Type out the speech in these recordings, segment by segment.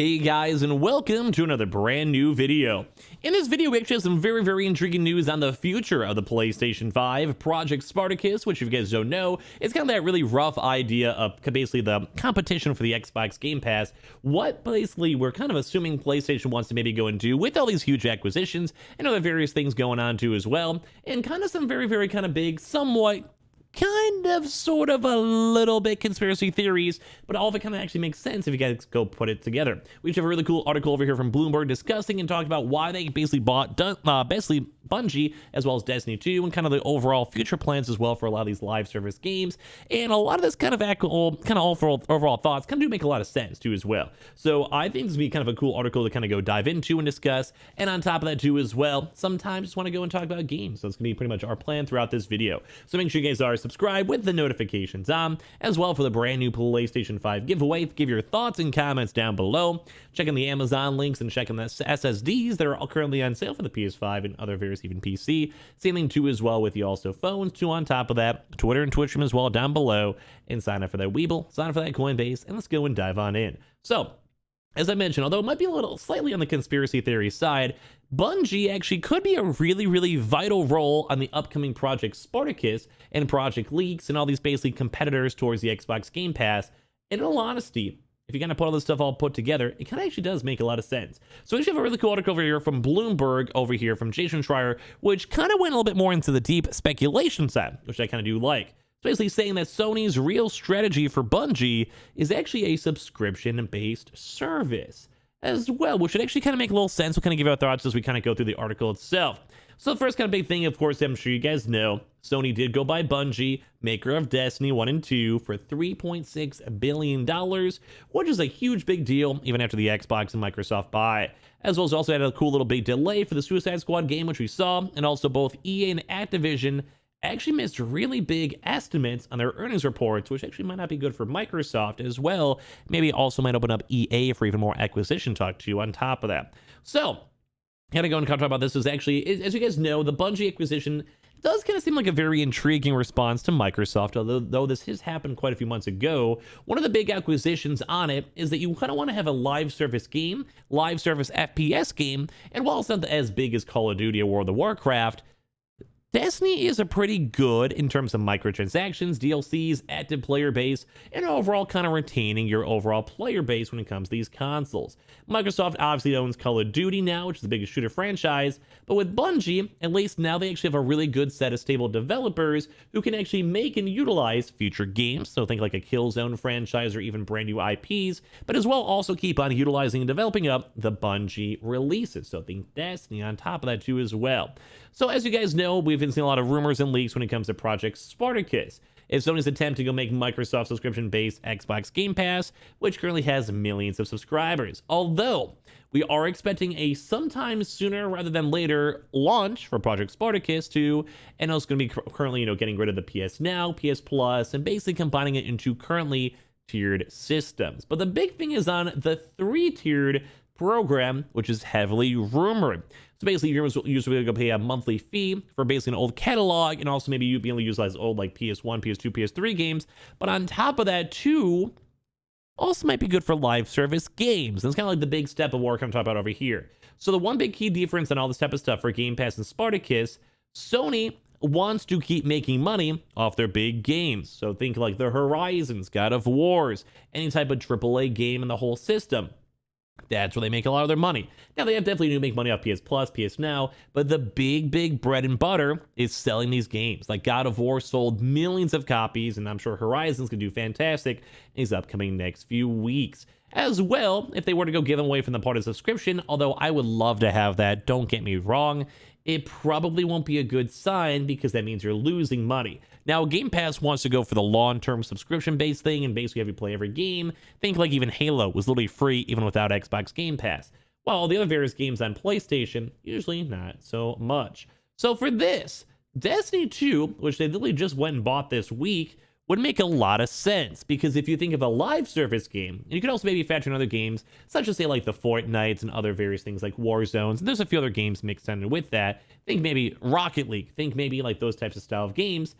Hey guys, and welcome to another brand new video. In this video, we actually have some very intriguing news on the future of the PlayStation 5. Project Spartacus, which if you guys don't know, is kind of that really rough idea of basically the competition for the Xbox Game Pass. What basically we're kind of assuming PlayStation wants to maybe go and do with all these huge acquisitions and other various things going on too as well. And kind of some very kind of big, somewhat sort of a little bit conspiracy theories, but all of it kind of actually makes sense if you guys go put it together. We have a really cool article over here from Bloomberg discussing and talking about why they basically bought basically Bungie as well as Destiny 2 and kind of the overall future plans as well for a lot of these live service games. And a lot of this kind of overall thoughts kind of do make a lot of sense too as well. So I think this would be kind of a cool article to kind of go dive into and discuss. And on top of that too as well, sometimes just want to go and talk about games. So it's gonna be pretty much our plan throughout this video. So make sure you guys are subscribe with the notifications on, as well for the brand new PlayStation 5 giveaway. Give your thoughts and comments down below. Check in the Amazon links and check in the SSDs that are currently on sale for the PS5 and other various even PC. Same thing too as well with the also phones too. On top of that, Twitter and Twitch as well down below, and sign up for that Weeble, sign up for that Coinbase, and let's go and dive on in. So as I mentioned, although it might be a little slightly on the conspiracy theory side, Bungie actually could be a really vital role on the upcoming Project Spartacus and Project Leaks and all these basically competitors towards the Xbox Game Pass. And in all honesty, if you kind of put all this stuff all put together, it kind of actually does make a lot of sense. So we actually have a really cool article over here from Bloomberg over here from Jason Schreier, which kind of went a little bit more into the deep speculation side, which I kind of do like. Basically saying that Sony's real strategy for Bungie is actually a subscription-based service as well, which would actually kind of make a little sense. We'll kind of give our thoughts as we kind of go through the article itself. So the first kind of big thing, of course, I'm sure you guys know, Sony did go buy Bungie, maker of Destiny 1 and 2, for $3.6 billion, which is a huge big deal, even after the Xbox and Microsoft buy. As well as also had a cool little big delay for the Suicide Squad game, which we saw, and also both EA and Activision actually missed really big estimates on their earnings reports, which actually might not be good for Microsoft as well. Maybe also might open up EA for even more acquisition talk too on top of that. So, how to go and talk about this is actually, as you guys know, the Bungie acquisition does kind of seem like a very intriguing response to Microsoft, although this has happened quite a few months ago. One of the big acquisitions on it is that you kind of want to have a live service game, live service FPS game, and while it's not as big as Call of Duty or World of Warcraft, Destiny is a pretty good in terms of microtransactions, DLCs, active player base, and overall kind of retaining your overall player base when it comes to these consoles. Microsoft obviously owns Call of Duty now, which is the biggest shooter franchise, but with Bungie, at least now they actually have a really good set of stable developers who can actually make and utilize future games, so think like a Killzone franchise or even brand new IPs, but as well also keep on utilizing and developing up the Bungie releases, so think Destiny on top of that too as well. So as you guys know, we've been seeing a lot of rumors and leaks when it comes to Project Spartacus. It's Sony's attempt to go make Microsoft subscription-based Xbox Game Pass, which currently has millions of subscribers. Although, we are expecting a sometime sooner rather than later launch for Project Spartacus 2, and it's going to be currently, getting rid of the PS Now, PS Plus, and basically combining it into currently tiered systems. But the big thing is on the 3-tiered program, which is heavily rumored. So basically, you're usually going to pay a monthly fee for basically an old catalog, and also maybe you'd be able to utilize old like PS1, PS2, PS3 games. But on top of that, too, also might be good for live service games. And it's kind of like the big step of work I'm talking about over here. So the one big key difference in all this type of stuff for Game Pass and Spartacus, Sony wants to keep making money off their big games. So think like the Horizons, God of Wars, any type of AAA game in the whole system. That's where they make a lot of their money. Now, they have definitely to make money off PS Plus, PS Now, but the big bread and butter is selling these games. Like God of War sold millions of copies, and I'm sure Horizon's going to do fantastic in these upcoming next few weeks. As well, if they were to go give them away from the part of subscription, although I would love to have that, don't get me wrong, it probably won't be a good sign because that means you're losing money. Now, Game Pass wants to go for the long-term subscription-based thing and basically have you play every game. Think like even Halo was literally free even without Xbox Game Pass. While the other various games on PlayStation, usually not so much. So for this, Destiny 2, which they literally just went and bought this week, would make a lot of sense, because if you think of a live service game, and you could also maybe factor in other games, such as say like the Fortnites and other various things like Warzones, and there's a few other games mixed in with that. Think maybe Rocket League, think maybe like those types of style of games.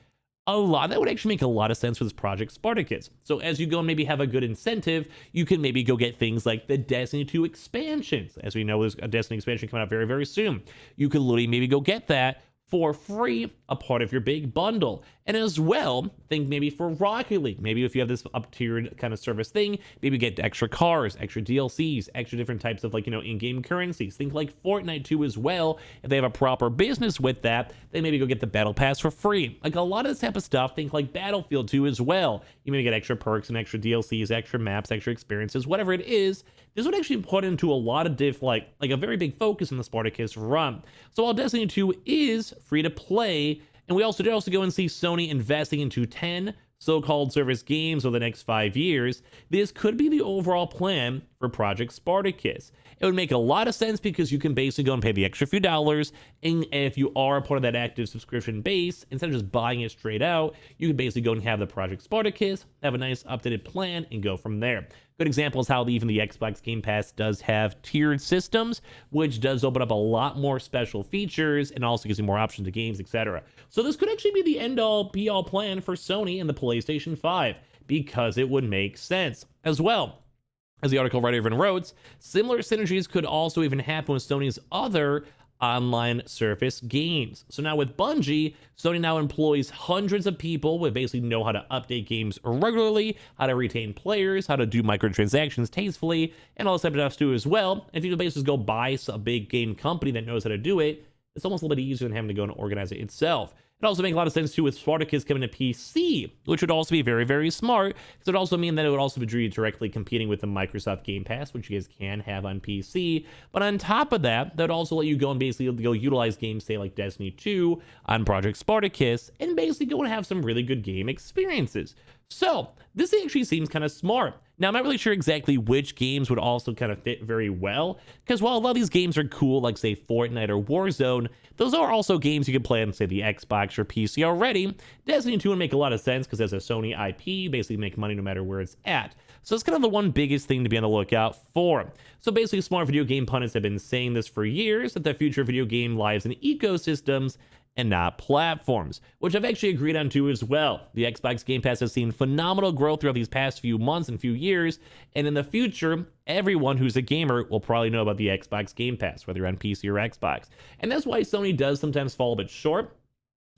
That would actually make a lot of sense for this Project Spartacus. So as you go and maybe have a good incentive, you can maybe go get things like the Destiny 2 expansions. As we know, there's a Destiny expansion coming out very, very soon. You could literally maybe go get that for free, a part of your big bundle. And as well, think maybe for Rocket League, maybe if you have this up-tiered kind of service thing, maybe get extra cars, extra DLCs, extra different types of, like, you know, in-game currencies. Think like Fortnite too as well. If they have a proper business with that, they maybe go get the battle pass for free. Like a lot of this type of stuff, think like Battlefield 2 as well. You maybe get extra perks and extra DLCs, extra maps, extra experiences, whatever it is. This would actually put into a lot of like a very big focus in the Spartacus run. So while Destiny 2 is free to play, and we also did go and see Sony investing into 10 so-called service games over the next 5 years, this could be the overall plan for Project Spartacus. It would make a lot of sense because you can basically go and pay the extra few dollars, and if you are a part of that active subscription base, instead of just buying it straight out, you can basically go and have the Project Spartacus, have a nice updated plan, and go from there. Good example is how even the Xbox Game Pass does have tiered systems, which does open up a lot more special features and also gives you more options to games, etc. So this could actually be the end-all, be-all plan for Sony and the PlayStation 5, because it would make sense. As well, as the article writer even wrote, similar synergies could also even happen with Sony's other online surface games. So now with Bungie, Sony now employs hundreds of people who basically know how to update games regularly, how to retain players, how to do microtransactions tastefully, and all this type of stuff too as well. And if you can basically go buy a big game company that knows how to do it, it's almost a little bit easier than having to go and organize it itself. It also makes a lot of sense too with Spartacus coming to PC, which would also be very, very smart, because it would also mean that it would also be directly competing with the Microsoft Game Pass, which you guys can have on PC. But on top of that, that would also let you go and basically go utilize games, say like Destiny 2 on Project Spartacus, and basically go and have some really good game experiences. So this actually seems kind of smart. Now, I'm not really sure exactly which games would also kind of fit very well, because while a lot of these games are cool, like say Fortnite or Warzone, those are also games you can play on, say, the Xbox or PC already. Destiny 2 would make a lot of sense because as a Sony IP, you basically make money no matter where it's at. So it's kind of the one biggest thing to be on the lookout for. So basically, smart video game pundits have been saying this for years, that the future of video game lies in ecosystems and not platforms, which I've actually agreed on too as well. The Xbox Game Pass has seen phenomenal growth throughout these past few months and few years, and in the future, everyone who's a gamer will probably know about the Xbox Game Pass, whether you're on PC or Xbox. And that's why Sony does sometimes fall a bit short,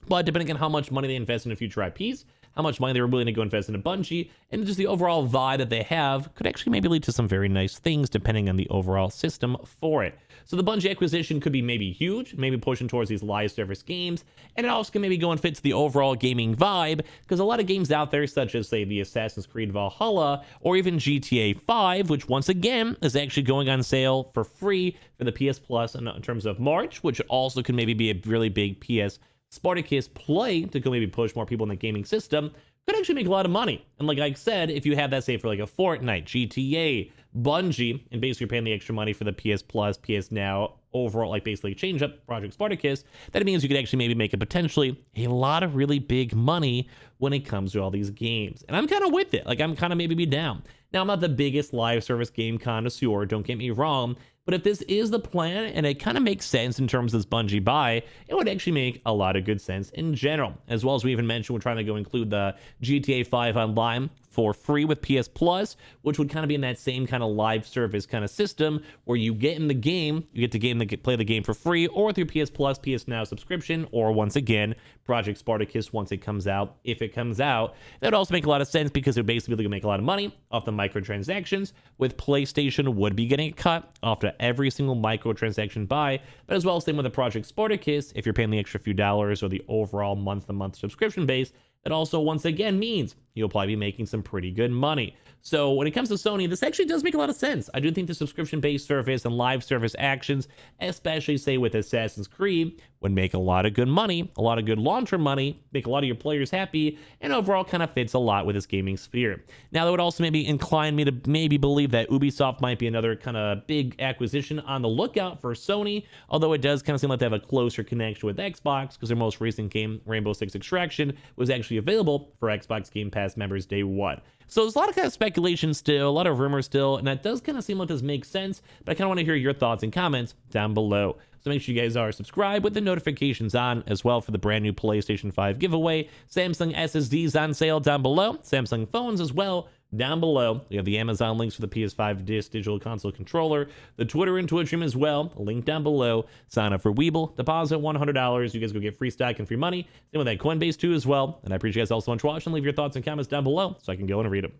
but depending on how much money they invest into future IPs, how much money they were willing to go invest into Bungie, and just the overall vibe that they have could actually maybe lead to some very nice things depending on the overall system for it. So the Bungie acquisition could be maybe huge, maybe pushing towards these live service games, and it also can maybe go and fit to the overall gaming vibe, because a lot of games out there, such as say the Assassin's Creed Valhalla, or even GTA 5, which once again is actually going on sale for free for the PS Plus in terms of March, which also could maybe be a really big PS Spartacus play to go maybe push more people in the gaming system, could actually make a lot of money. And like I said, if you have that, say, for like a Fortnite, GTA, Bungie, and basically you're paying the extra money for the PS Plus, PS Now, overall, like basically change up Project Spartacus, that means you could actually maybe make a potentially a lot of really big money when it comes to all these games. And I'm kind of with it. Like, I'm kind of maybe be down. Now, I'm not the biggest live service game connoisseur, don't get me wrong, but if this is the plan and it kind of makes sense in terms of this Bungie buy, it would actually make a lot of good sense in general. As well as we even mentioned, we're trying to go include the GTA 5 online for free with PS Plus, which would kind of be in that same kind of live service kind of system where you get in the game, you get to play the game for free, or with your PS Plus, PS Now subscription, or once again, Project Spartacus once it comes out, if it comes out. That would also make a lot of sense because they're basically going to make a lot of money off the microtransactions, with PlayStation would be getting a cut off to every single microtransaction buy, but as well as same with the Project Spartacus, if you're paying the extra few dollars or the overall month-to-month subscription base, that also once again means you'll probably be making some pretty good money. So when it comes to Sony, this actually does make a lot of sense. I do think the subscription-based service and live service actions, especially say with Assassin's Creed, would make a lot of good money, a lot of good long-term money, make a lot of your players happy, and overall kind of fits a lot with this gaming sphere. Now, that would also maybe incline me to maybe believe that Ubisoft might be another kind of big acquisition on the lookout for Sony, although it does kind of seem like they have a closer connection with Xbox, because their most recent game, Rainbow Six Extraction, was actually available for Xbox Game Pass members day one. So there's a lot of kind of speculation still, a lot of rumors still, and that does kind of seem like this makes sense, but I kind of want to hear your thoughts and comments down below. So make sure you guys are subscribed with the notifications on as well for the brand new PlayStation 5 giveaway. Samsung SSDs on sale down below. Samsung phones as well down below. We have the Amazon links for the PS5 Digital Console Controller, the Twitter and Twitch room as well, a link down below. Sign up for Weeble, deposit $100. You guys go get free stock and free money. Same with that Coinbase too as well. And I appreciate you guys all so much watching. Leave your thoughts and comments down below so I can go and read them.